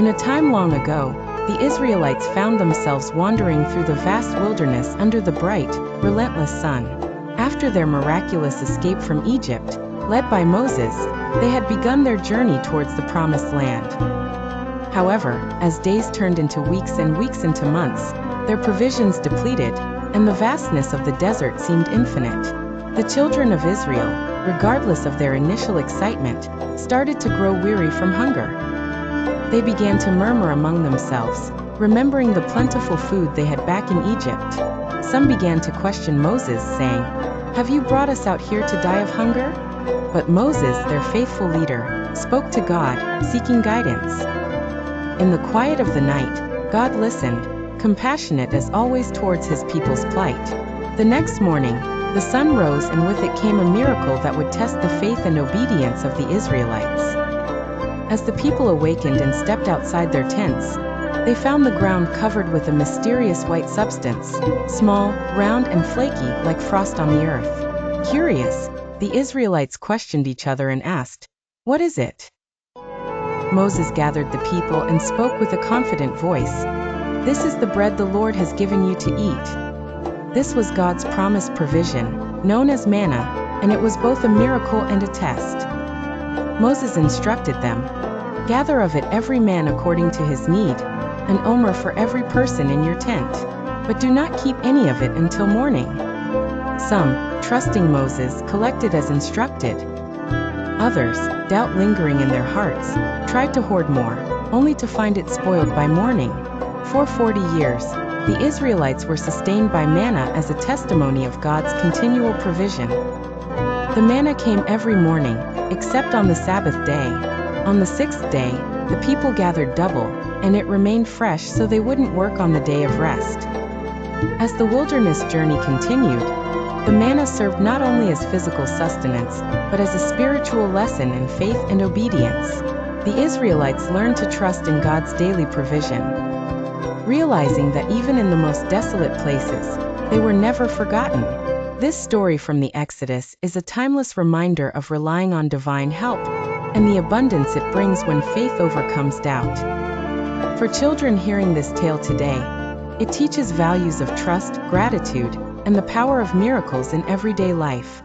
In a time long ago, the Israelites found themselves wandering through the vast wilderness under the bright, relentless sun. After their miraculous escape from Egypt, led by Moses, they had begun their journey towards the Promised Land. However, as days turned into weeks and weeks into months, their provisions depleted, and the vastness of the desert seemed infinite. The children of Israel, regardless of their initial excitement, started to grow weary from hunger. They began to murmur among themselves, remembering the plentiful food they had back in Egypt. Some began to question Moses, saying, "Have you brought us out here to die of hunger?" But Moses, their faithful leader, spoke to God, seeking guidance. In the quiet of the night, God listened, compassionate as always towards his people's plight. The next morning, the sun rose, and with it came a miracle that would test the faith and obedience of the Israelites. As the people awakened and stepped outside their tents, they found the ground covered with a mysterious white substance, small, round and flaky like frost on the earth. Curious, the Israelites questioned each other and asked, "What is it?" Moses gathered the people and spoke with a confident voice, "This is the bread the Lord has given you to eat." This was God's promised provision, known as manna, and it was both a miracle and a test. Moses instructed them, "Gather of it every man according to his need, an omer for every person in your tent, but do not keep any of it until morning." Some, trusting Moses, collected as instructed. Others, doubt lingering in their hearts, tried to hoard more, only to find it spoiled by morning. For 40 years, the Israelites were sustained by manna as a testimony of God's continual provision. The manna came every morning, except on the Sabbath day. On the sixth day, the people gathered double, and it remained fresh so they wouldn't work on the day of rest. As the wilderness journey continued, the manna served not only as physical sustenance, but as a spiritual lesson in faith and obedience. The Israelites learned to trust in God's daily provision, realizing that even in the most desolate places, they were never forgotten. This story from the Exodus is a timeless reminder of relying on divine help and the abundance it brings when faith overcomes doubt. For children hearing this tale today, it teaches values of trust, gratitude, and the power of miracles in everyday life.